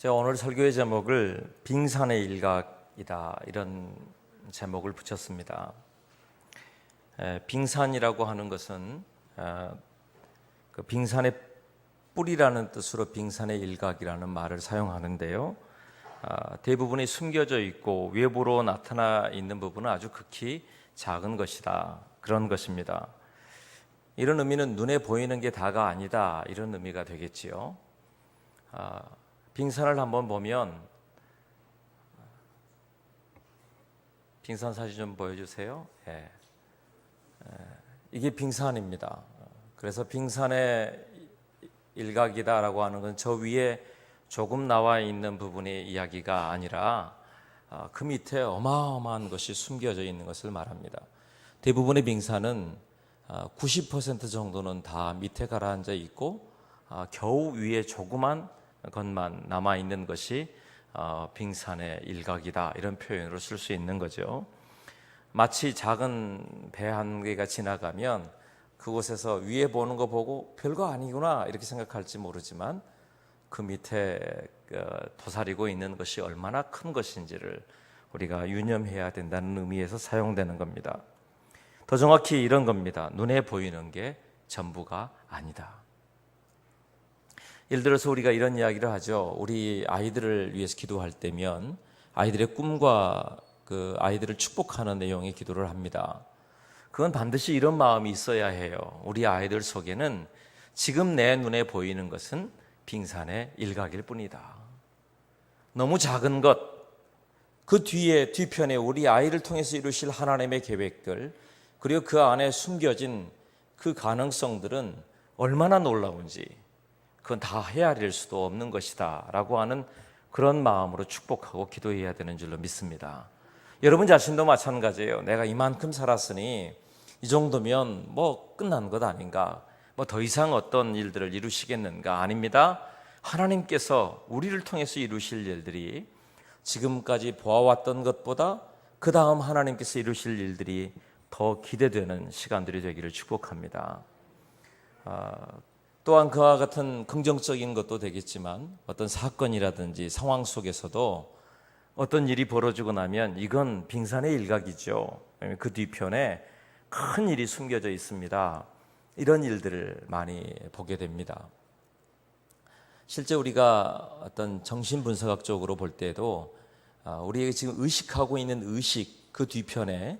제가 오늘 설교의 제목을 빙산의 일각이다 이런 제목을 붙였습니다. 빙산이라고 하는 것은 그 빙산의 뿌리라는 뜻으로 빙산의 일각이라는 말을 사용하는데요. 대부분이 숨겨져 있고 외부로 나타나 있는 부분은 아주 극히 작은 것이다, 그런 것입니다. 이런 의미는 눈에 보이는 게 다가 아니다, 이런 의미가 되겠지요. 빙산을 한번 보면, 빙산 사진 좀 보여주세요. 이게 빙산입니다. 그래서 빙산의 일각이다라고 하는 건 저 위에 조금 나와 있는 부분의 이야기가 아니라 그 밑에 어마어마한 것이 숨겨져 있는 것을 말합니다. 대부분의 빙산은 90% 정도는 다 밑에 가라앉아 있고 겨우 위에 조그만 것만 남아 있는 것이 빙산의 일각이다, 이런 표현으로 쓸 수 있는 거죠. 마치 작은 배 한 개가 지나가면 그곳에서 위에 보는 거 보고 별거 아니구나 이렇게 생각할지 모르지만 그 밑에 도사리고 있는 것이 얼마나 큰 것인지를 우리가 유념해야 된다는 의미에서 사용되는 겁니다. 더 정확히 이런 겁니다. 눈에 보이는 게 전부가 아니다. 예를 들어서 우리가 이런 이야기를 하죠. 우리 아이들을 위해서 기도할 때면 아이들의 꿈과 그 아이들을 축복하는 내용의 기도를 합니다. 그건 반드시 이런 마음이 있어야 해요. 우리 아이들 속에는 지금 내 눈에 보이는 것은 빙산의 일각일 뿐이다. 너무 작은 것, 그 뒤편에 우리 아이를 통해서 이루실 하나님의 계획들, 그리고 그 안에 숨겨진 그 가능성들은 얼마나 놀라운지, 그건 다 헤아릴 수도 없는 것이다 라고 하는 그런 마음으로 축복하고 기도해야 되는 줄로 믿습니다. 여러분 자신도 마찬가지예요. 내가 이만큼 살았으니 이 정도면 뭐 끝난 것 아닌가, 뭐 더 이상 어떤 일들을 이루시겠는가? 아닙니다. 하나님께서 우리를 통해서 이루실 일들이 지금까지 보아왔던 것보다 그 다음 하나님께서 이루실 일들이 더 기대되는 시간들이 되기를 축복합니다. 또한 그와 같은 긍정적인 것도 되겠지만 어떤 사건이라든지 상황 속에서도 어떤 일이 벌어지고 나면 이건 빙산의 일각이죠. 그 뒤편에 큰 일이 숨겨져 있습니다. 이런 일들을 많이 보게 됩니다. 실제 우리가 어떤 정신분석학적으로 볼 때도 우리에게 지금 의식하고 있는 의식 그 뒤편에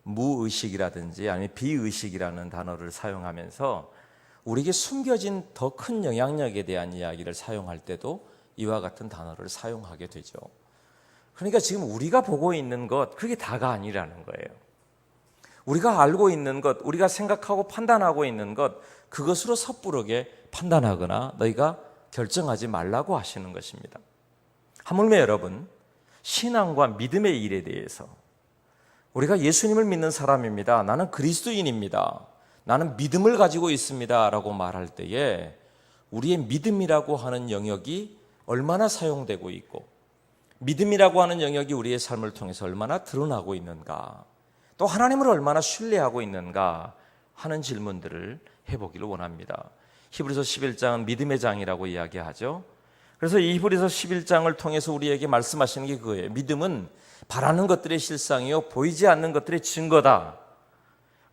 무의식이라든지 아니면 비의식이라는 단어를 사용하면서 우리에게 숨겨진 더 큰 영향력에 대한 이야기를 사용할 때도 이와 같은 단어를 사용하게 되죠. 그러니까 지금 우리가 보고 있는 것, 그게 다가 아니라는 거예요. 우리가 알고 있는 것, 우리가 생각하고 판단하고 있는 것, 그것으로 섣부르게 판단하거나 너희가 결정하지 말라고 하시는 것입니다. 하물며 여러분, 신앙과 믿음의 일에 대해서 우리가 예수님을 믿는 사람입니다, 나는 그리스도인입니다, 나는 믿음을 가지고 있습니다 라고 말할 때에 우리의 믿음이라고 하는 영역이 얼마나 사용되고 있고 믿음이라고 하는 영역이 우리의 삶을 통해서 얼마나 드러나고 있는가, 또 하나님을 얼마나 신뢰하고 있는가 하는 질문들을 해보기를 원합니다. 히브리서 11장은 믿음의 장이라고 이야기하죠. 그래서 이 히브리서 11장을 통해서 우리에게 말씀하시는 게 그거예요. 믿음은 바라는 것들의 실상이요 보이지 않는 것들의 증거다.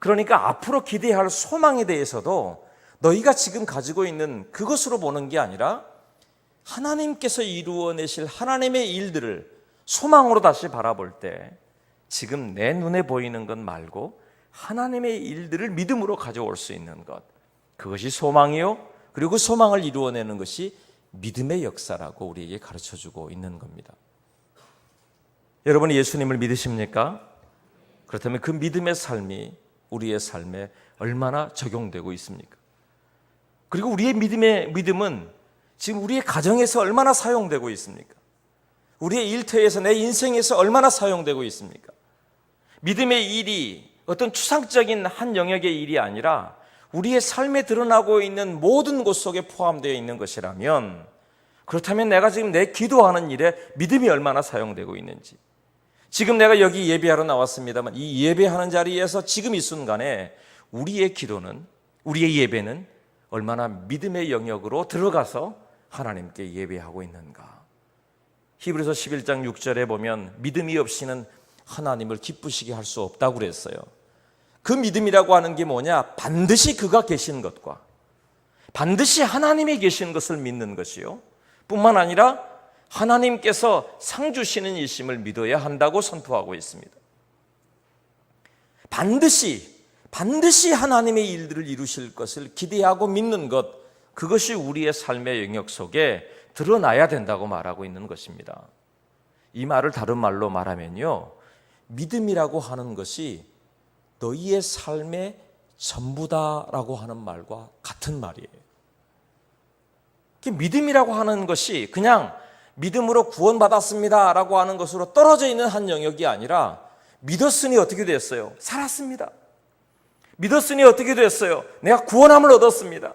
그러니까 앞으로 기대할 소망에 대해서도 너희가 지금 가지고 있는 그것으로 보는 게 아니라 하나님께서 이루어내실 하나님의 일들을 소망으로 다시 바라볼 때 지금 내 눈에 보이는 것 말고 하나님의 일들을 믿음으로 가져올 수 있는 것, 그것이 소망이요, 그리고 그 소망을 이루어내는 것이 믿음의 역사라고 우리에게 가르쳐주고 있는 겁니다. 여러분이 예수님을 믿으십니까? 그렇다면 그 믿음의 삶이 우리의 삶에 얼마나 적용되고 있습니까? 그리고 우리의 믿음은 지금 우리의 가정에서 얼마나 사용되고 있습니까? 우리의 일터에서, 내 인생에서 얼마나 사용되고 있습니까? 믿음의 일이 어떤 추상적인 한 영역의 일이 아니라 우리의 삶에 드러나고 있는 모든 곳 속에 포함되어 있는 것이라면, 그렇다면 내가 지금 내 기도하는 일에 믿음이 얼마나 사용되고 있는지, 지금 내가 여기 예배하러 나왔습니다만 이 예배하는 자리에서 지금 이 순간에 우리의 기도는, 우리의 예배는 얼마나 믿음의 영역으로 들어가서 하나님께 예배하고 있는가, 히브리서 11장 6절에 보면 믿음이 없이는 하나님을 기쁘시게 할 수 없다고 그랬어요. 그 믿음이라고 하는 게 뭐냐? 반드시 그가 계신 것과 반드시 하나님이 계신 것을 믿는 것이요, 뿐만 아니라 하나님께서 상 주시는 이심을 믿어야 한다고 선포하고 있습니다. 반드시 하나님의 일들을 이루실 것을 기대하고 믿는 것, 그것이 우리의 삶의 영역 속에 드러나야 된다고 말하고 있는 것입니다. 이 말을 다른 말로 말하면요, 믿음이라고 하는 것이 너희의 삶의 전부다라고 하는 말과 같은 말이에요. 믿음이라고 하는 것이 그냥 믿음으로 구원받았습니다라고 하는 것으로 떨어져 있는 한 영역이 아니라, 믿었으니 어떻게 됐어요? 살았습니다. 믿었으니 어떻게 됐어요? 내가 구원함을 얻었습니다.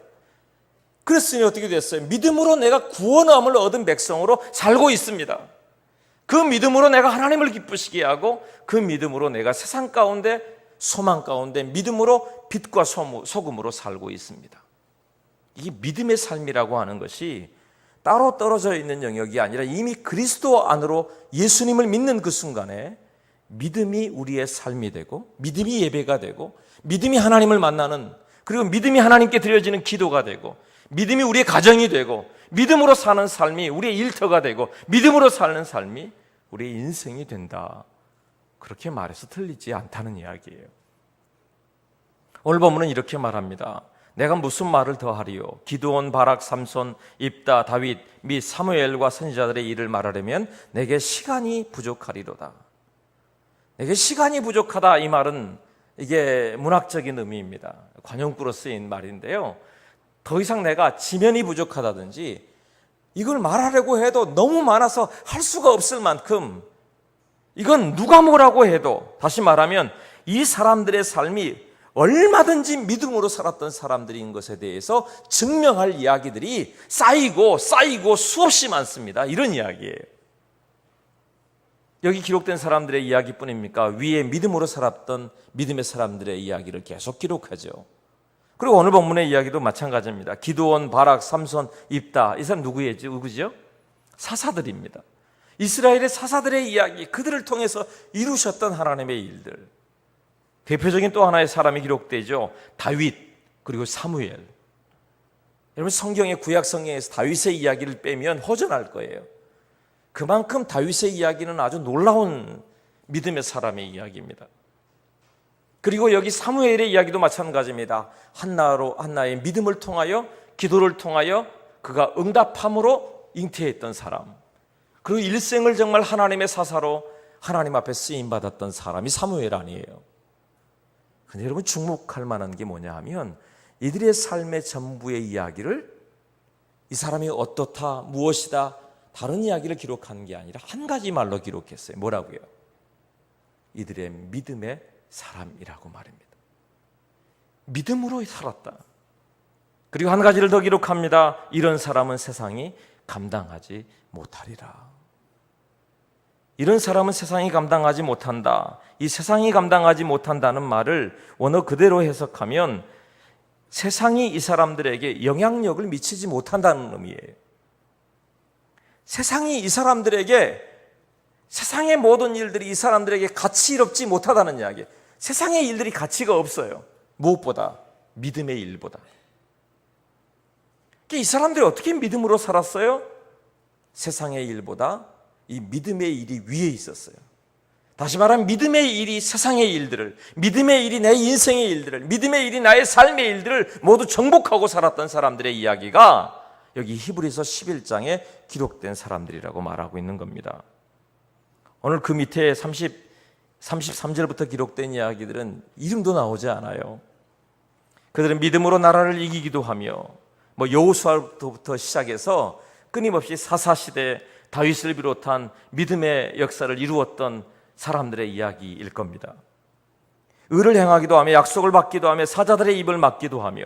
그랬으니 어떻게 됐어요? 믿음으로 내가 구원함을 얻은 백성으로 살고 있습니다. 그 믿음으로 내가 하나님을 기쁘시게 하고, 그 믿음으로 내가 세상 가운데, 소망 가운데 믿음으로 빛과 소금으로 살고 있습니다. 이 믿음의 삶이라고 하는 것이 따로 떨어져 있는 영역이 아니라 이미 그리스도 안으로 예수님을 믿는 그 순간에 믿음이 우리의 삶이 되고, 믿음이 예배가 되고, 믿음이 하나님을 만나는, 그리고 믿음이 하나님께 드려지는 기도가 되고, 믿음이 우리의 가정이 되고, 믿음으로 사는 삶이 우리의 일터가 되고, 믿음으로 사는 삶이 우리의 인생이 된다. 그렇게 말해서 틀리지 않다는 이야기예요. 오늘 본문은 이렇게 말합니다. 내가 무슨 말을 더하리요? 기드온, 바락, 삼손, 입다, 다윗 및 사무엘과 선지자들의 일을 말하려면 내게 시간이 부족하리로다. 내게 시간이 부족하다, 이 말은 이게 문학적인 의미입니다. 관용구로 쓰인 말인데요, 더 이상 내가 지면이 부족하다든지 이걸 말하려고 해도 너무 많아서 할 수가 없을 만큼, 이건 누가 뭐라고 해도, 다시 말하면 이 사람들의 삶이 얼마든지 믿음으로 살았던 사람들인 것에 대해서 증명할 이야기들이 쌓이고 수없이 많습니다. 이런 이야기예요. 여기 기록된 사람들의 이야기뿐입니까? 위에 믿음으로 살았던 믿음의 사람들의 이야기를 계속 기록하죠. 그리고 오늘 본문의 이야기도 마찬가지입니다. 기드온, 바락, 삼손, 입다, 이 사람 누구죠? 사사들입니다. 이스라엘의 사사들의 이야기, 그들을 통해서 이루셨던 하나님의 일들. 대표적인 또 하나의 사람이 기록되죠. 다윗, 그리고 사무엘. 여러분, 성경의 구약 성경에서 다윗의 이야기를 빼면 허전할 거예요. 그만큼 다윗의 이야기는 아주 놀라운 믿음의 사람의 이야기입니다. 그리고 여기 사무엘의 이야기도 마찬가지입니다. 한나의 믿음을 통하여, 기도를 통하여 그가 응답함으로 잉태했던 사람, 그리고 일생을 정말 하나님의 사사로 하나님 앞에 쓰임받았던 사람이 사무엘 아니에요. 근데 여러분, 주목할 만한 게 뭐냐 하면, 이들의 삶의 전부의 이야기를 이 사람이 어떻다, 무엇이다, 다른 이야기를 기록한 게 아니라 한 가지 말로 기록했어요. 뭐라고요? 이들의 믿음의 사람이라고 말입니다. 믿음으로 살았다. 그리고 한 가지를 더 기록합니다. 이런 사람은 세상이 감당하지 못하리라. 이런 사람은 세상이 감당하지 못한다. 이 세상이 감당하지 못한다는 말을 원어 그대로 해석하면 세상이 이 사람들에게 영향력을 미치지 못한다는 의미예요. 세상이 이 사람들에게, 세상의 모든 일들이 이 사람들에게 가치롭지 못하다는 이야기예요. 세상의 일들이 가치가 없어요. 무엇보다? 믿음의 일보다. 이 사람들이 어떻게 믿음으로 살았어요? 세상의 일보다 이 믿음의 일이 위에 있었어요. 다시 말하면 믿음의 일이 세상의 일들을, 믿음의 일이 내 인생의 일들을, 믿음의 일이 나의 삶의 일들을 모두 정복하고 살았던 사람들의 이야기가 여기 히브리서 11장에 기록된 사람들이라고 말하고 있는 겁니다. 오늘 그 밑에 33절부터 기록된 이야기들은 이름도 나오지 않아요. 그들은 믿음으로 나라를 이기기도 하며, 여호수아부터 시작해서 끊임없이 사사시대 다윗을 비롯한 믿음의 역사를 이루었던 사람들의 이야기일 겁니다. 의를 행하기도 하며, 약속을 받기도 하며, 사자들의 입을 막기도 하며.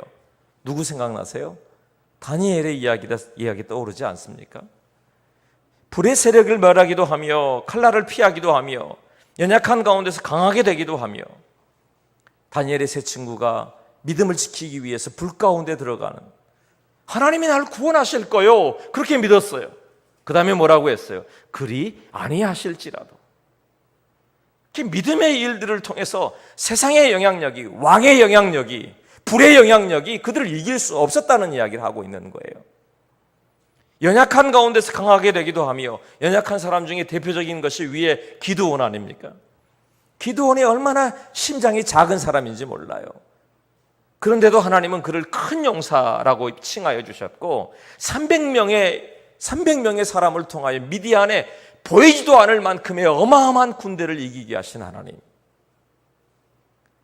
누구 생각나세요? 다니엘의 이야기 떠오르지 않습니까? 불의 세력을 멸하기도 하며, 칼날을 피하기도 하며, 연약한 가운데서 강하게 되기도 하며, 다니엘의 세 친구가 믿음을 지키기 위해서 불 가운데 들어가는, 하나님이 나를 구원하실 거요, 그렇게 믿었어요. 그 다음에 뭐라고 했어요? 그리 아니하실지라도. 믿음의 일들을 통해서 세상의 영향력이, 왕의 영향력이, 불의 영향력이 그들을 이길 수 없었다는 이야기를 하고 있는 거예요. 연약한 가운데서 강하게 되기도 하며, 연약한 사람 중에 대표적인 것이 위에 기드온 아닙니까? 기드온이 얼마나 심장이 작은 사람인지 몰라요. 그런데도 하나님은 그를 큰 용사라고 칭하여 주셨고, 300명의 사람을 통하여 미디안에 보이지도 않을 만큼의 어마어마한 군대를 이기게 하신 하나님.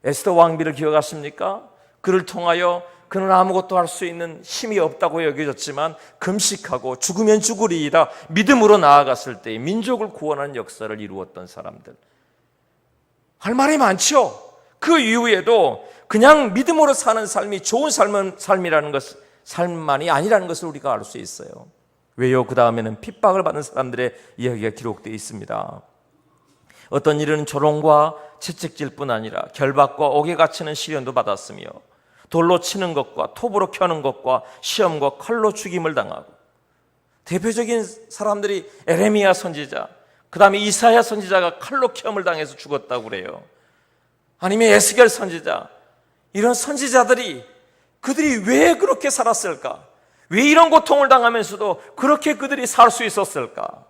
에스더 왕비를 기억하십니까? 그를 통하여 그는 아무것도 할 수 있는 힘이 없다고 여겨졌지만 금식하고 죽으면 죽으리이다 믿음으로 나아갔을 때 민족을 구원하는 역사를 이루었던 사람들. 할 말이 많죠. 그 이후에도 그냥 믿음으로 사는 삶이 좋은 삶이라는 것, 삶만이 아니라는 것을 우리가 알 수 있어요. 왜요? 그 다음에는 핍박을 받는 사람들의 이야기가 기록되어 있습니다. 어떤 일은 조롱과 채찍질 뿐 아니라 결박과 옥에 갇히는 시련도 받았으며, 돌로 치는 것과 톱으로 켜는 것과 시험과 칼로 죽임을 당하고, 대표적인 사람들이 에레미야 선지자, 그 다음에 이사야 선지자가 칼로 켬을 당해서 죽었다고 그래요. 아니면 에스겔 선지자, 이런 선지자들이 그들이 왜 그렇게 살았을까? 왜 이런 고통을 당하면서도 그렇게 그들이 살 수 있었을까?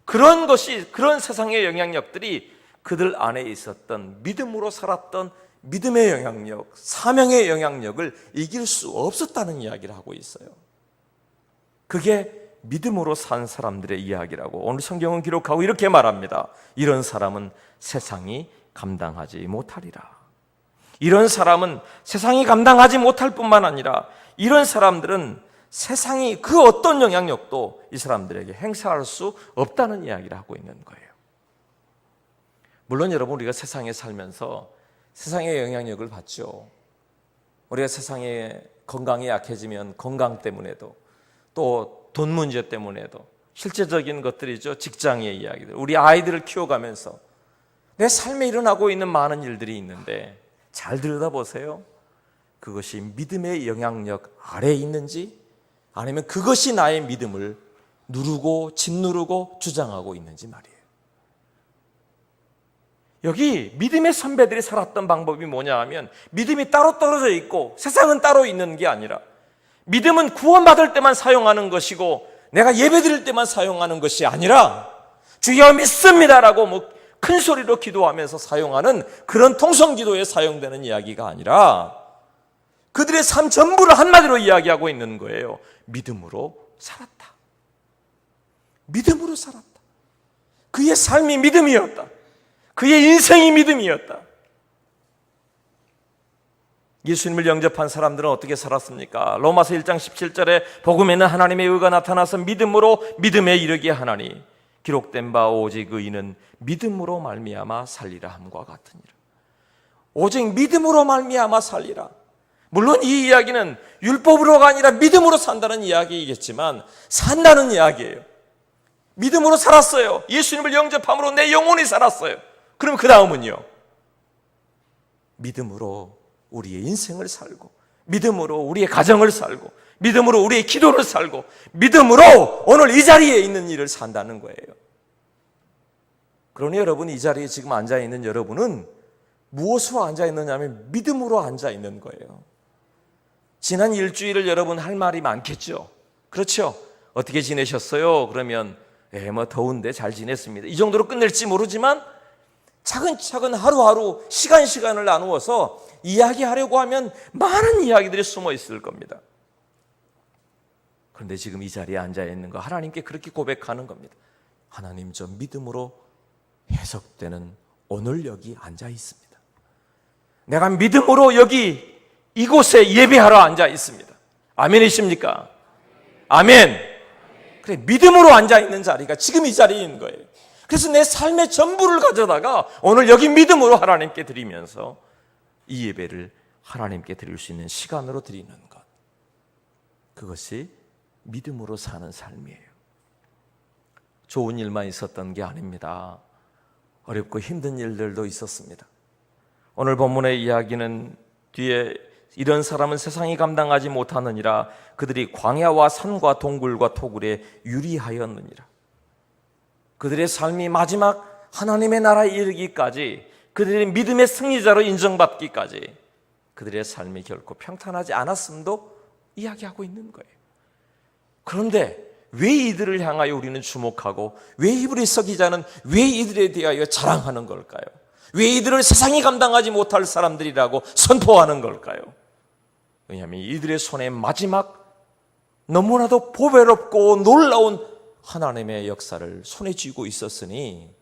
그런 것이, 그런 세상의 영향력들이 그들 안에 있었던 믿음으로 살았던 믿음의 영향력, 사명의 영향력을 이길 수 없었다는 이야기를 하고 있어요. 그게 믿음으로 산 사람들의 이야기라고 오늘 성경은 기록하고 이렇게 말합니다. 이런 사람은 세상이 감당하지 못하리라. 이런 사람은 세상이 감당하지 못할 뿐만 아니라 이런 사람들은 세상이 그 어떤 영향력도 이 사람들에게 행사할 수 없다는 이야기를 하고 있는 거예요. 물론 여러분, 우리가 세상에 살면서 세상의 영향력을 받죠. 우리가 세상에 건강이 약해지면 건강 때문에도, 또 돈 문제 때문에도, 실제적인 것들이죠. 직장의 이야기들, 우리 아이들을 키워가면서 내 삶에 일어나고 있는 많은 일들이 있는데 잘 들여다보세요. 그것이 믿음의 영향력 아래에 있는지, 아니면 그것이 나의 믿음을 누르고 짓누르고 주장하고 있는지 말이에요. 여기 믿음의 선배들이 살았던 방법이 뭐냐 하면, 믿음이 따로 떨어져 있고 세상은 따로 있는 게 아니라, 믿음은 구원받을 때만 사용하는 것이고 내가 예배드릴 때만 사용하는 것이 아니라, 주여 믿습니다라고 큰 소리로 기도하면서 사용하는 그런 통성기도에 사용되는 이야기가 아니라, 그들의 삶 전부를 한마디로 이야기하고 있는 거예요. 믿음으로 살았다. 믿음으로 살았다. 그의 삶이 믿음이었다. 그의 인생이 믿음이었다. 예수님을 영접한 사람들은 어떻게 살았습니까? 로마서 1장 17절에 복음에는 하나님의 의가 나타나서 믿음으로 믿음에 이르게 하나니 기록된 바 오직 의인은 믿음으로 말미암아 살리라 함과 같으니라. 오직 믿음으로 말미암아 살리라. 물론 이 이야기는 율법으로가 아니라 믿음으로 산다는 이야기이겠지만, 산다는 이야기예요. 믿음으로 살았어요. 예수님을 영접함으로 내 영혼이 살았어요. 그럼 그 다음은요, 믿음으로 우리의 인생을 살고, 믿음으로 우리의 가정을 살고, 믿음으로 우리의 기도를 살고, 믿음으로 오늘 이 자리에 있는 일을 산다는 거예요. 그러니 여러분, 이 자리에 지금 앉아있는 여러분은 무엇으로 앉아있느냐 하면 믿음으로 앉아있는 거예요. 지난 일주일을 여러분 할 말이 많겠죠. 그렇죠? 어떻게 지내셨어요? 그러면 더운데 잘 지냈습니다. 이 정도로 끝낼지 모르지만 차근차근 하루하루 시간을 나누어서 이야기하려고 하면 많은 이야기들이 숨어 있을 겁니다. 그런데 지금 이 자리에 앉아있는 거, 하나님께 그렇게 고백하는 겁니다. 하나님, 저 믿음으로 해석되는 오늘 여기 앉아 있습니다. 내가 믿음으로 여기 이곳에 예배하러 앉아 있습니다. 아멘이십니까? 아멘. 그래, 믿음으로 앉아 있는 자리가 지금 이 자리인 거예요. 그래서 내 삶의 전부를 가져다가 오늘 여기 믿음으로 하나님께 드리면서 이 예배를 하나님께 드릴 수 있는 시간으로 드리는 것, 그것이 믿음으로 사는 삶이에요. 좋은 일만 있었던 게 아닙니다. 어렵고 힘든 일들도 있었습니다. 오늘 본문의 이야기는 뒤에 이런 사람은 세상이 감당하지 못하느니라. 그들이 광야와 산과 동굴과 토굴에 유리하였느니라. 그들의 삶이 마지막 하나님의 나라에 이르기까지, 그들의 믿음의 승리자로 인정받기까지 그들의 삶이 결코 평탄하지 않았음도 이야기하고 있는 거예요. 그런데 왜 이들을 향하여 우리는 주목하고, 왜 히브리서 기자는 왜 이들에 대하여 자랑하는 걸까요? 왜 이들을 세상이 감당하지 못할 사람들이라고 선포하는 걸까요? 왜냐하면 이들의 손에 마지막 너무나도 보배롭고 놀라운 하나님의 역사를 손에 쥐고 있었으니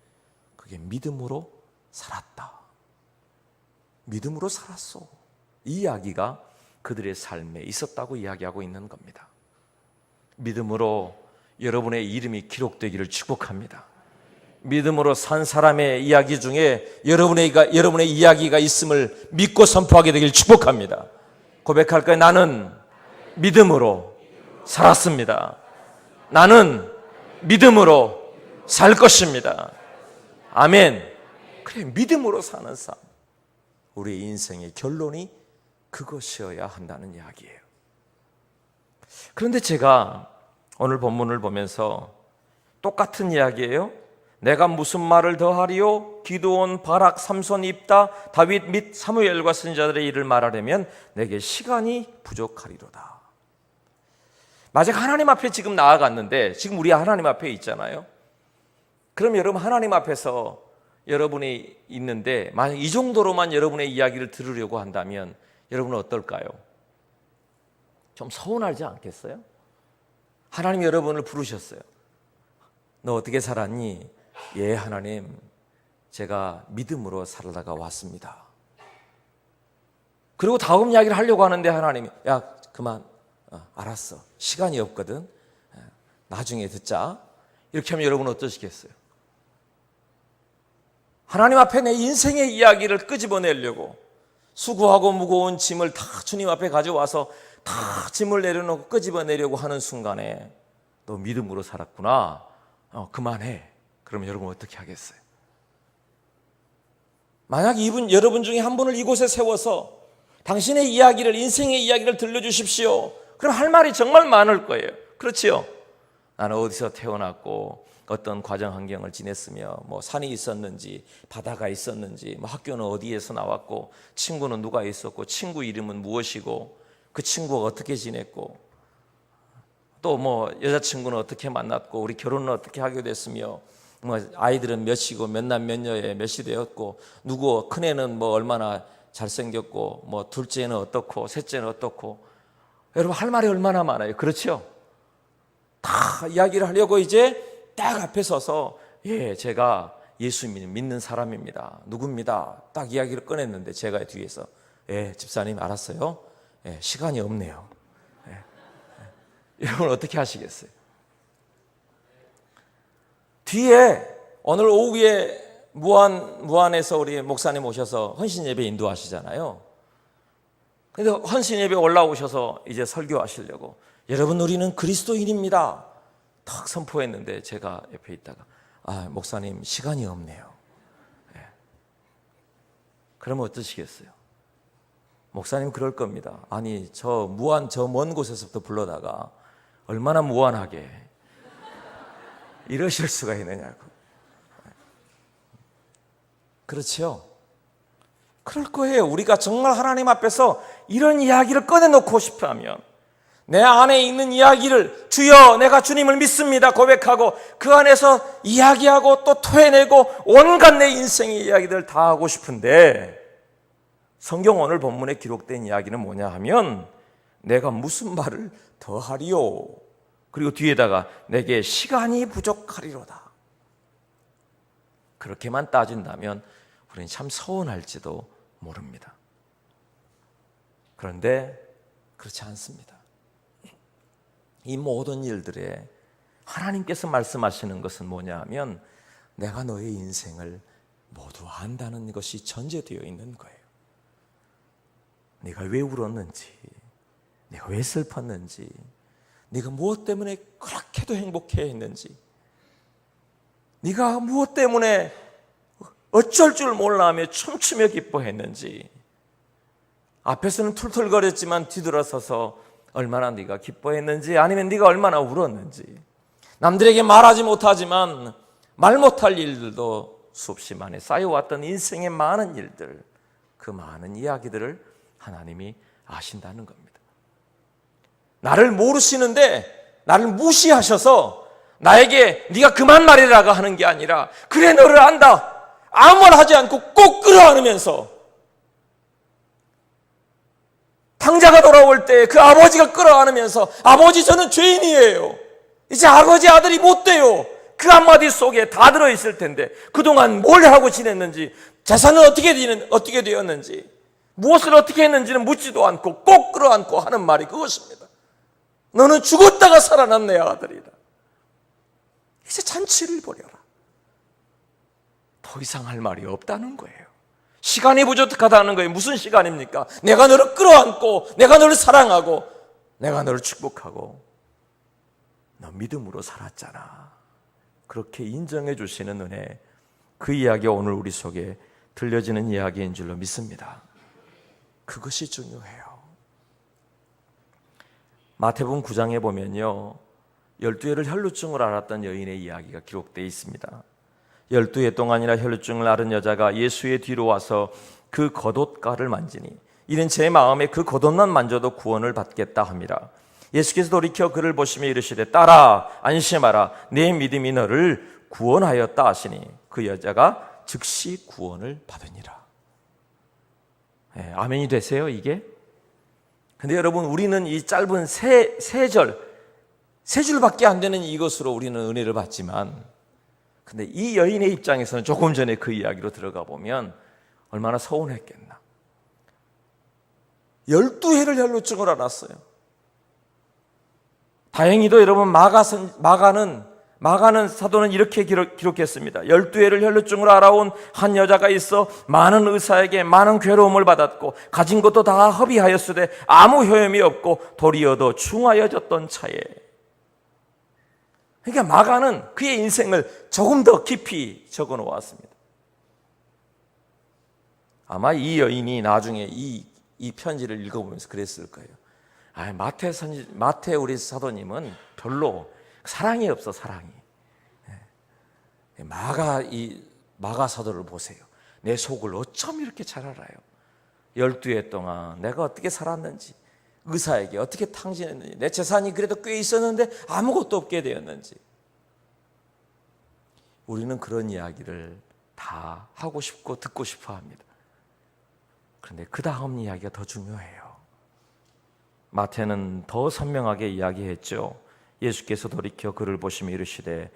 그게 믿음으로 살았다. 믿음으로 살았어. 이 이야기가 그들의 삶에 있었다고 이야기하고 있는 겁니다. 믿음으로 여러분의 이름이 기록되기를 축복합니다. 믿음으로 산 사람의 이야기 중에 여러분의 이야기가 있음을 믿고 선포하게 되길 축복합니다. 고백할 거예요. 나는 믿음으로 살았습니다. 나는 믿음으로 살 것입니다. 아멘. 그래, 믿음으로 사는 삶. 우리의 인생의 결론이 그것이어야 한다는 이야기예요. 그런데 제가 오늘 본문을 보면서 똑같은 이야기예요. 내가 무슨 말을 더하리요? 기드온, 바락, 삼손, 입다, 다윗 및 사무엘과 선지자들의 일을 말하려면 내게 시간이 부족하리로다. 만약 하나님 앞에 지금 나아갔는데, 지금 우리 하나님 앞에 있잖아요. 그럼 여러분 하나님 앞에서 여러분이 있는데 만약 이 정도로만 여러분의 이야기를 들으려고 한다면 여러분은 어떨까요? 좀 서운하지 않겠어요? 하나님이 여러분을 부르셨어요. 너 어떻게 살았니? 예, 하나님, 제가 믿음으로 살다가 왔습니다. 그리고 다음 이야기를 하려고 하는데 하나님이 야, 그만, 알았어, 시간이 없거든, 나중에 듣자. 이렇게 하면 여러분은 어떠시겠어요? 하나님 앞에 내 인생의 이야기를 끄집어내려고 수고하고 무거운 짐을 다 주님 앞에 가져와서 다 짐을 내려놓고 끄집어내려고 하는 순간에 너 믿음으로 살았구나, 그만해. 그러면 여러분 어떻게 하겠어요? 만약 여러분 중에 한 분을 이곳에 세워서 당신의 이야기를, 인생의 이야기를 들려주십시오. 그럼 할 말이 정말 많을 거예요. 그렇지요? 나는 어디서 태어났고 어떤 과정 환경을 지냈으며, 뭐 산이 있었는지 바다가 있었는지, 뭐 학교는 어디에서 나왔고 친구는 누가 있었고 친구 이름은 무엇이고 그 친구가 어떻게 지냈고 또 뭐 여자친구는 어떻게 만났고 우리 결혼은 어떻게 하게 됐으며, 뭐 아이들은 몇이고 몇 남 몇 여에 몇이 되었고, 누구 큰애는 뭐 얼마나 잘생겼고, 뭐 둘째는 어떻고 셋째는 어떻고. 여러분 할 말이 얼마나 많아요. 그렇죠? 다 이야기를 하려고 이제 딱 앞에 서서 예, 제가 예수 믿는 사람입니다. 누굽니다. 딱 이야기를 꺼냈는데 제가 뒤에서 예, 집사님 알았어요. 예, 시간이 없네요. 여러분 어떻게 하시겠어요? 뒤에 오늘 오후에 무안에서 우리 목사님 오셔서 헌신 예배 인도하시잖아요. 근데 헌신 예배 올라오셔서 이제 설교하시려고 여러분 우리는 그리스도인입니다 탁 선포했는데 제가 옆에 있다가 목사님 시간이 없네요. 네. 그러면 어떠시겠어요? 목사님 그럴 겁니다. 아니 저 무안 저 먼 곳에서부터 불러다가 얼마나 무안하게 이러실 수가 있느냐고. 그렇죠? 그럴 거예요. 우리가 정말 하나님 앞에서 이런 이야기를 꺼내놓고 싶어하면 내 안에 있는 이야기를 주여 내가 주님을 믿습니다 고백하고 그 안에서 이야기하고 또 토해내고 온갖 내 인생의 이야기들 다 하고 싶은데, 성경 오늘 본문에 기록된 이야기는 뭐냐 하면 내가 무슨 말을 더하리요, 그리고 뒤에다가 내게 시간이 부족하리로다. 그렇게만 따진다면 우리는 참 서운할지도 모릅니다. 그런데 그렇지 않습니다. 이 모든 일들에 하나님께서 말씀하시는 것은 뭐냐 하면 내가 너의 인생을 모두 안다는 것이 전제되어 있는 거예요. 네가 왜 울었는지, 네가 왜 슬펐는지, 네가 무엇 때문에 그렇게도 행복해했는지, 네가 무엇 때문에 어쩔 줄 몰라 하며 춤추며 기뻐했는지 앞에서는 툴툴거렸지만 뒤돌아서서 얼마나 네가 기뻐했는지, 아니면 네가 얼마나 울었는지, 남들에게 말하지 못하지만 말 못할 일들도 수없이 많이 쌓여왔던 인생의 많은 일들, 그 많은 이야기들을 하나님이 아신다는 겁니다. 나를 모르시는데 나를 무시하셔서 나에게 네가 그만 말이라고 하는 게 아니라, 그래 너를 안다, 아무 말 하지 않고 꼭 끌어안으면서, 탕자가 돌아올 때 그 아버지가 끌어안으면서, 아버지 저는 죄인이에요, 이제 아버지 아들이 못 돼요, 그 한마디 속에 다 들어있을 텐데 그동안 뭘 하고 지냈는지, 재산은 어떻게 되었는지, 무엇을 어떻게 했는지는 묻지도 않고 꼭 끌어안고 하는 말이 그것입니다. 너는 죽었다가 살아난 내 아들이다. 이제 잔치를 벌여라. 더 이상 할 말이 없다는 거예요. 시간이 부족하다는 거예요. 무슨 시간입니까? 내가 너를 끌어안고, 내가 너를 사랑하고, 내가 너를 축복하고, 너 믿음으로 살았잖아. 그렇게 인정해 주시는 은혜, 그 이야기가 오늘 우리 속에 들려지는 이야기인 줄로 믿습니다. 그것이 중요해요. 마태복음 9장에 보면요, 12해를 혈루증을 앓았던 여인의 이야기가 기록되어 있습니다. 12해 동안이나 혈루증을 앓은 여자가 예수의 뒤로 와서 그 겉옷가를 만지니 이는 제 마음에 그 겉옷만 만져도 구원을 받겠다 함이라. 예수께서 돌이켜 그를 보시며 이르시되 따라 안심하라, 내 믿음이 너를 구원하였다 하시니 그 여자가 즉시 구원을 받으니라. 아멘이 되세요 이게? 근데 여러분, 우리는 이 짧은 세 줄밖에 안 되는 이것으로 우리는 은혜를 받지만, 근데 이 여인의 입장에서는 조금 전에 그 이야기로 들어가 보면 얼마나 서운했겠나. 12해를 혈루증을 앓았어요. 다행히도 여러분, 마가는 사도는 이렇게 기록했습니다. 12해를 혈루증으로 앓아온 한 여자가 있어 많은 의사에게 많은 괴로움을 받았고 가진 것도 다 허비하였으되 아무 효험이 없고 도리어도 중하여졌던 차에. 그러니까 마가는 그의 인생을 조금 더 깊이 적어 놓았습니다. 아마 이 여인이 나중에 이 편지를 읽어보면서 그랬을 거예요. 마태 우리 사도님은 별로 사랑이 없어, 사랑이. 마가 사도를 보세요. 내 속을 어쩜 이렇게 잘 알아요. 12해 동안 내가 어떻게 살았는지, 의사에게 어떻게 탕진했는지, 내 재산이 그래도 꽤 있었는데 아무것도 없게 되었는지. 우리는 그런 이야기를 다 하고 싶고 듣고 싶어 합니다. 그런데 그 다음 이야기가 더 중요해요. 마태는 더 선명하게 이야기했죠. 예수께서 돌이켜 그를 보시며 이르시되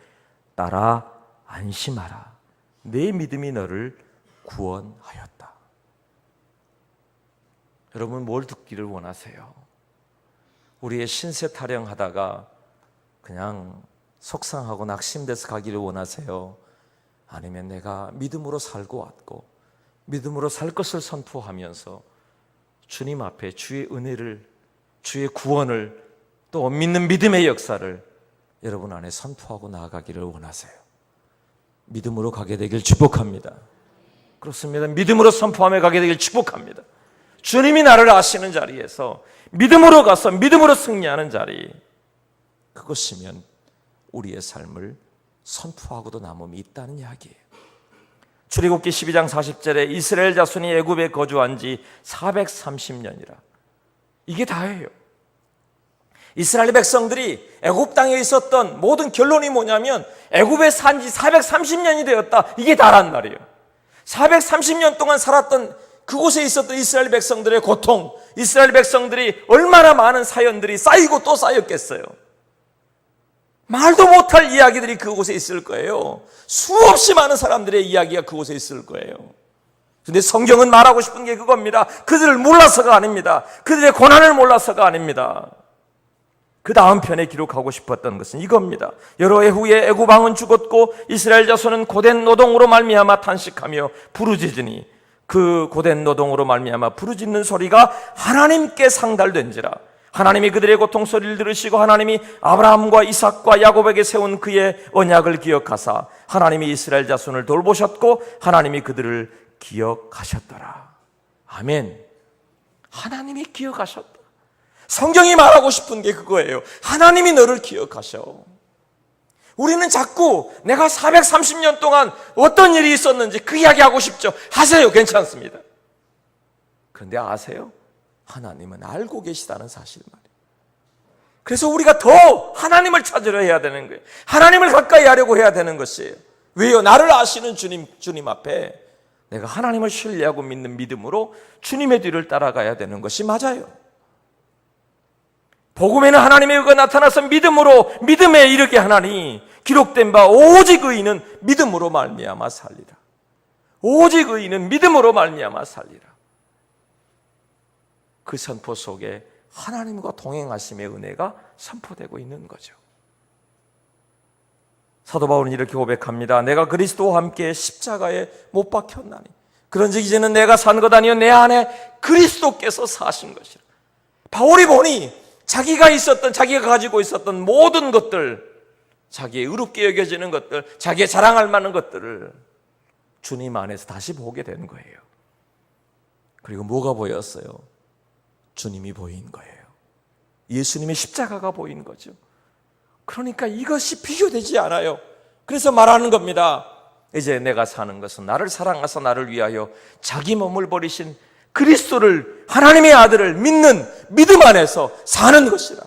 따라 안심하라, 내 믿음이 너를 구원하였다. 여러분, 뭘 듣기를 원하세요? 우리의 신세 타령하다가 그냥 속상하고 낙심돼서 가기를 원하세요? 아니면 내가 믿음으로 살고 왔고 믿음으로 살 것을 선포하면서 주님 앞에 주의 은혜를, 주의 구원을, 또 믿는 믿음의 역사를 여러분 안에 선포하고 나아가기를 원하세요? 믿음으로 가게 되길 축복합니다. 그렇습니다. 믿음으로 선포하며 가게 되길 축복합니다. 주님이 나를 아시는 자리에서 믿음으로 가서 믿음으로 승리하는 자리, 그것이면 우리의 삶을 선포하고도 남음이 있다는 이야기예요. 출애굽기 12장 40절에 이스라엘 자손이 애굽에 거주한 지 430년이라. 이게 다예요. 이스라엘 백성들이 애굽 땅에 있었던 모든 결론이 뭐냐면 애굽에 산 지 430년이 되었다. 이게 다란 말이에요. 430년 동안 살았던 그곳에 있었던 이스라엘 백성들의 고통, 이스라엘 백성들이 얼마나 많은 사연들이 쌓이고 또 쌓였겠어요. 말도 못할 이야기들이 그곳에 있을 거예요. 수없이 많은 사람들의 이야기가 그곳에 있을 거예요. 그런데 성경은 말하고 싶은 게 그겁니다. 그들을 몰라서가 아닙니다. 그들의 고난을 몰라서가 아닙니다. 그 다음 편에 기록하고 싶었던 것은 이겁니다. 여러 해 후에 애굽 왕은 죽었고 이스라엘 자손은 고된 노동으로 말미암아 탄식하며 부르짖으니 그 고된 노동으로 말미암아 부르짖는 소리가 하나님께 상달된지라. 하나님이 그들의 고통 소리를 들으시고 하나님이 아브라함과 이삭과 야곱에게 세운 그의 언약을 기억하사 하나님이 이스라엘 자손을 돌보셨고 하나님이 그들을 기억하셨더라. 아멘. 하나님이 기억하셨다. 성경이 말하고 싶은 게 그거예요. 하나님이 너를 기억하셔. 우리는 자꾸 내가 430년 동안 어떤 일이 있었는지 그 이야기 하고 싶죠. 하세요. 괜찮습니다. 그런데 아세요? 하나님은 알고 계시다는 사실 말이에요. 그래서 우리가 더 하나님을 찾으려 해야 되는 거예요. 하나님을 가까이 하려고 해야 되는 것이에요. 왜요? 나를 아시는 주님 앞에 내가 하나님을 신뢰하고 믿는 믿음으로 주님의 뒤를 따라가야 되는 것이 맞아요. 복음에는 하나님의 의가 나타나서 믿음에 이르게 하나니 기록된 바 오직 의인은 믿음으로 말미암아 살리라. 오직 의인은 믿음으로 말미암아 살리라. 그 선포 속에 하나님과 동행하심의 은혜가 선포되고 있는 거죠. 사도 바울은 이렇게 고백합니다. 내가 그리스도와 함께 십자가에 못 박혔나니 그런즉 이제는 내가 산 것 아니요 내 안에 그리스도께서 사신 것이라. 바울이 보니 자기가 가지고 있었던 모든 것들, 자기의 의롭게 여겨지는 것들, 자기의 자랑할 만한 것들을 주님 안에서 다시 보게 된 거예요. 그리고 뭐가 보였어요? 주님이 보인 거예요. 예수님의 십자가가 보인 거죠. 그러니까 이것이 비교되지 않아요. 그래서 말하는 겁니다. 이제 내가 사는 것은 나를 사랑하사 나를 위하여 자기 몸을 버리신 그리스도를, 하나님의 아들을 믿는 믿음 안에서 사는 것이라.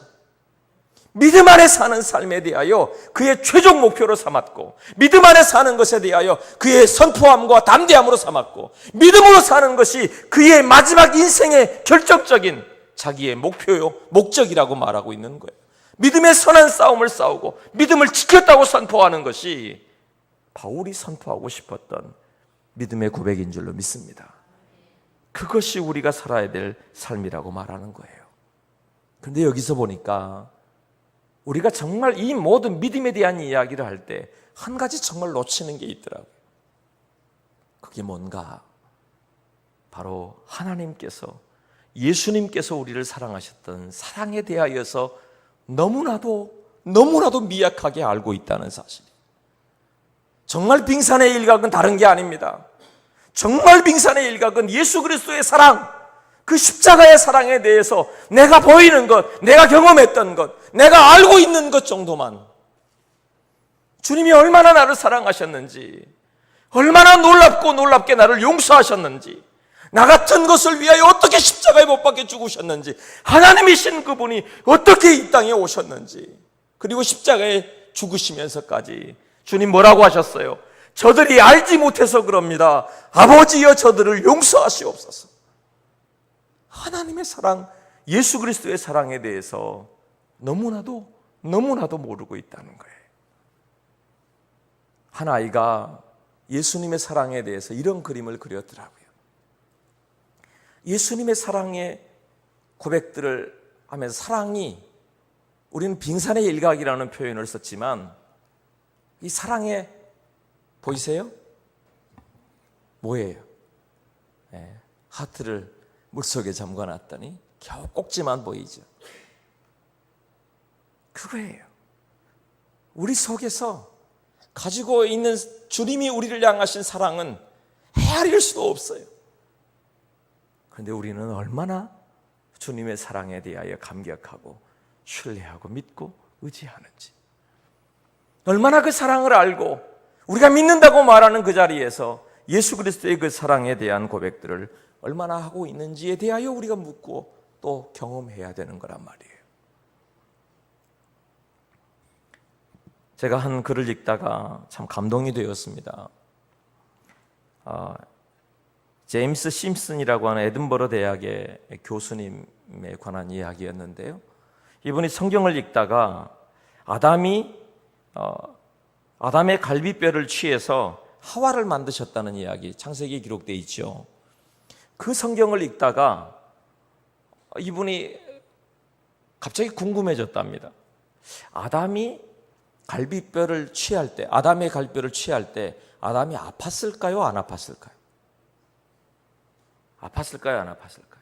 믿음 안에 사는 삶에 대하여 그의 최종 목표로 삼았고, 믿음 안에 사는 것에 대하여 그의 선포함과 담대함으로 삼았고, 믿음으로 사는 것이 그의 마지막 인생의 결정적인 자기의 목적이라고 말하고 있는 거예요. 믿음의 선한 싸움을 싸우고 믿음을 지켰다고 선포하는 것이 바울이 선포하고 싶었던 믿음의 고백인 줄로 믿습니다. 그것이 우리가 살아야 될 삶이라고 말하는 거예요. 그런데 여기서 보니까 우리가 정말 이 모든 믿음에 대한 이야기를 할 때 한 가지 정말 놓치는 게 있더라고요. 그게 뭔가? 바로 하나님께서, 예수님께서 우리를 사랑하셨던 사랑에 대하여서 너무나도 미약하게 알고 있다는 사실. 정말 빙산의 일각은 다른 게 아닙니다. 정말 빙산의 일각은 예수 그리스도의 사랑, 그 십자가의 사랑에 대해서 내가 보이는 것, 내가 경험했던 것, 내가 알고 있는 것 정도만, 주님이 얼마나 나를 사랑하셨는지, 얼마나 놀랍게 나를 용서하셨는지, 나 같은 것을 위하여 어떻게 십자가에 못 박혀 죽으셨는지, 하나님이신 그분이 어떻게 이 땅에 오셨는지, 그리고 십자가에 죽으시면서까지 주님 뭐라고 하셨어요? 저들이 알지 못해서 그럽니다. 아버지여 저들을 용서하시옵소서. 하나님의 사랑, 예수 그리스도의 사랑에 대해서 너무나도 모르고 있다는 거예요. 한 아이가 예수님의 사랑에 대해서 이런 그림을 그렸더라고요. 예수님의 사랑의 고백들을 하면서 사랑이, 우리는 빙산의 일각이라는 표현을 썼지만 이 사랑의, 보이세요? 뭐예요? 네, 하트를 물속에 잠가놨더니 겨우 꼭지만 보이죠. 그거예요. 우리 속에서 가지고 있는 주님이 우리를 향하신 사랑은 헤아릴 수도 없어요. 그런데 우리는 얼마나 주님의 사랑에 대하여 감격하고 신뢰하고 믿고 의지하는지, 얼마나 그 사랑을 알고 우리가 믿는다고 말하는 그 자리에서 예수 그리스도의 그 사랑에 대한 고백들을 얼마나 하고 있는지에 대하여 우리가 묻고 또 경험해야 되는 거란 말이에요. 제가 한 글을 읽다가 참 감동이 되었습니다. 제임스 심슨이라고 하는 에든버러 대학의 교수님에 관한 이야기였는데요. 이분이 성경을 읽다가 아담의 갈비뼈를 취해서 하와를 만드셨다는 이야기, 창세기에 기록되어 있죠. 그 성경을 읽다가 이분이 갑자기 궁금해졌답니다. 아담의 갈비뼈를 취할 때 아담이 아팠을까요? 안 아팠을까요? 아팠을까요? 안 아팠을까요?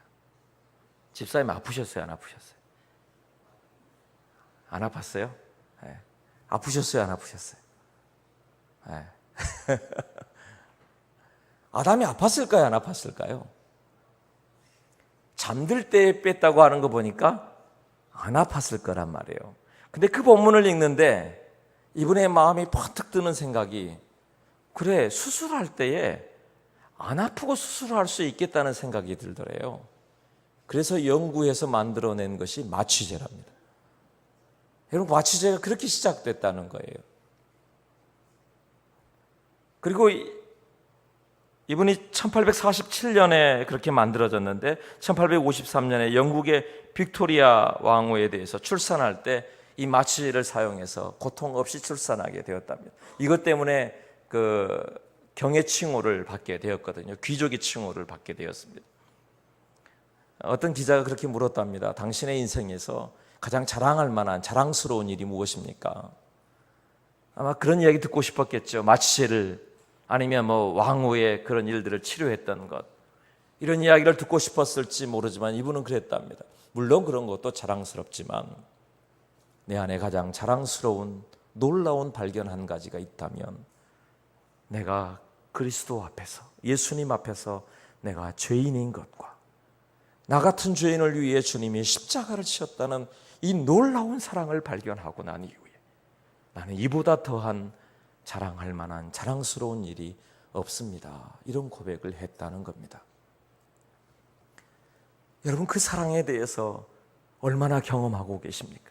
집사님 아프셨어요? 안 아프셨어요? 안 아팠어요? 네. 아프셨어요? 안 아프셨어요? 네. 아담이 아팠을까요? 안 아팠을까요? 잠들 때 뺐다고 하는 거 보니까 안 아팠을 거란 말이에요. 근데 그 본문을 읽는데 이분의 마음이 번뜩 드는 생각이, 그래, 수술할 때에 안 아프고 수술할 수 있겠다는 생각이 들더래요. 그래서 연구해서 만들어낸 것이 마취제랍니다. 여러분, 마취제가 그렇게 시작됐다는 거예요. 그리고 이분이 1847년에 그렇게 만들어졌는데 1853년에 영국의 빅토리아 왕후에 대해서 출산할 때 이 마취제를 사용해서 고통 없이 출산하게 되었답니다. 이것 때문에 그 경의 칭호를 받게 되었거든요. 귀족의 칭호를 받게 되었습니다. 어떤 기자가 그렇게 물었답니다. 당신의 인생에서 가장 자랑할 만한 자랑스러운 일이 무엇입니까? 아마 그런 이야기 듣고 싶었겠죠. 마취제를, 아니면 왕후의 그런 일들을 치료했던 것, 이런 이야기를 듣고 싶었을지 모르지만 이분은 그랬답니다. 물론 그런 것도 자랑스럽지만 내 안에 가장 자랑스러운 놀라운 발견 한 가지가 있다면, 내가 그리스도 앞에서, 예수님 앞에서 내가 죄인인 것과 나 같은 죄인을 위해 주님이 십자가를 지셨다는 이 놀라운 사랑을 발견하고 난 이후에 나는 이보다 더한 자랑할 만한 자랑스러운 일이 없습니다. 이런 고백을 했다는 겁니다. 여러분, 그 사랑에 대해서 얼마나 경험하고 계십니까?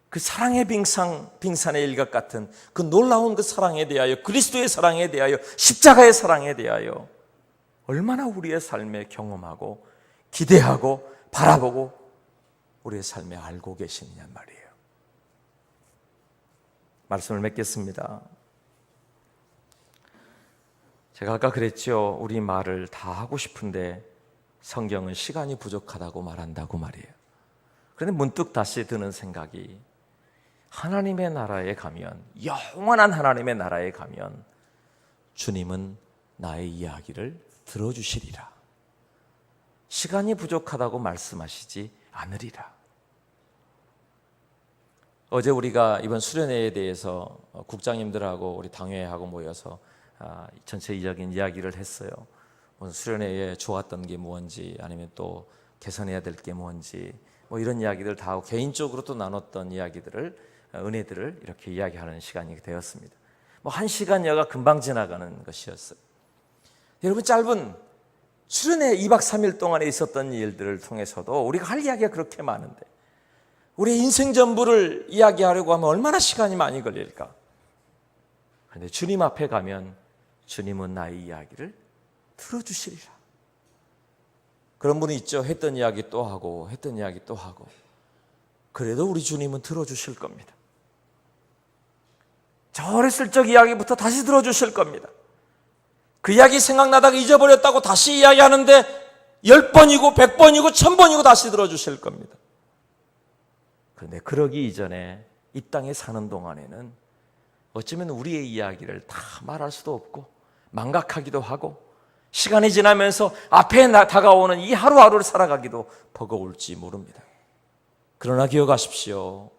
그 사랑의 빙산의 일각 같은 그 놀라운 그 사랑에 대하여, 그리스도의 사랑에 대하여, 십자가의 사랑에 대하여 얼마나 우리의 삶에 경험하고 기대하고 바라보고 우리의 삶에 알고 계시느냐 말이에요. 말씀을 맺겠습니다. 제가 아까 그랬죠. 우리 말을 다 하고 싶은데 성경은 시간이 부족하다고 말한다고 말이에요. 그런데 문득 다시 드는 생각이, 하나님의 나라에 가면, 영원한 하나님의 나라에 가면 주님은 나의 이야기를 들어주시리라. 시간이 부족하다고 말씀하시지 않으리라. 어제 우리가 이번 수련회에 대해서 국장님들하고 우리 당회하고 모여서 전체적인 이야기를 했어요. 수련회에 좋았던 게 뭔지, 아니면 또 개선해야 될 게 뭔지, 이런 이야기들 다 하고 개인적으로 또 나눴던 이야기들을, 은혜들을 이렇게 이야기하는 시간이 되었습니다. 1시간여가 금방 지나가는 것이었어요. 여러분, 짧은 수련회 2박 3일 동안에 있었던 일들을 통해서도 우리가 할 이야기가 그렇게 많은데, 우리의 인생 전부를 이야기하려고 하면 얼마나 시간이 많이 걸릴까? 그런데 주님 앞에 가면 주님은 나의 이야기를 들어주시리라. 그런 분이 있죠. 했던 이야기 또 하고 했던 이야기 또 하고, 그래도 우리 주님은 들어주실 겁니다. 저 어렸을 적 이야기부터 다시 들어주실 겁니다. 그 이야기 생각나다가 잊어버렸다고 다시 이야기하는데 10번이고 100번이고 1000번이고 다시 들어주실 겁니다. 그런데 그러기 이전에 이 땅에 사는 동안에는 어쩌면 우리의 이야기를 다 말할 수도 없고 망각하기도 하고, 시간이 지나면서 앞에 다가오는 이 하루하루를 살아가기도 버거울지 모릅니다. 그러나 기억하십시오.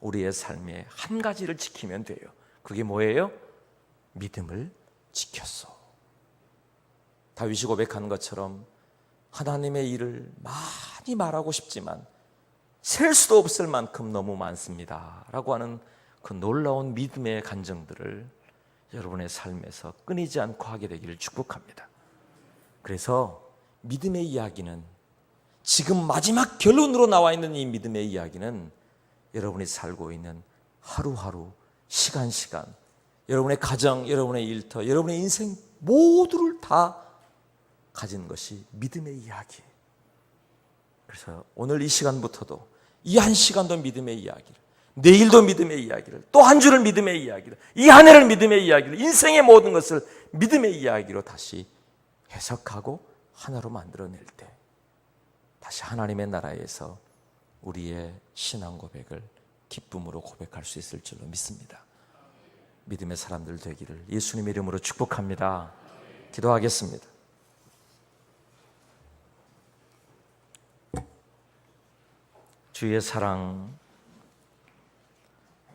우리의 삶에 한 가지를 지키면 돼요. 그게 뭐예요? 믿음을 지켰어. 다윗이 고백한 것처럼 하나님의 일을 많이 말하고 싶지만 셀 수도 없을 만큼 너무 많습니다 라고 하는 그 놀라운 믿음의 간증들을 여러분의 삶에서 끊이지 않고 하게 되기를 축복합니다. 그래서 믿음의 이야기는, 지금 마지막 결론으로 나와 있는 이 믿음의 이야기는 여러분이 살고 있는 하루하루, 시간시간, 여러분의 가정, 여러분의 일터, 여러분의 인생 모두를 다 가진 것이 믿음의 이야기예요. 그래서 오늘 이 시간부터도 이 한 시간도 믿음의 이야기를, 내일도 믿음의 이야기를, 또 한 주를 믿음의 이야기를, 이 한 해를 믿음의 이야기를, 인생의 모든 것을 믿음의 이야기로 다시 해석하고 하나로 만들어낼 때 다시 하나님의 나라에서 우리의 신앙 고백을 기쁨으로 고백할 수 있을 줄로 믿습니다. 믿음의 사람들 되기를 예수님의 이름으로 축복합니다. 기도하겠습니다. 주의 사랑,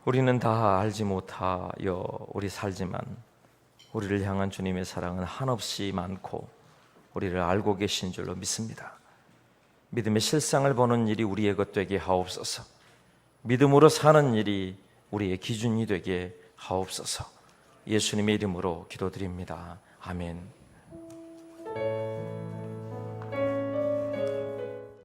우리는 다 알지 못하여 우리 살지만 우리를 향한 주님의 사랑은 한없이 많고 우리를 알고 계신 줄로 믿습니다. 믿음의 실상을 보는 일이 우리의 것 되게 하옵소서. 믿음으로 사는 일이 우리의 기준이 되게 하옵소서. 예수님의 이름으로 기도드립니다. 아멘.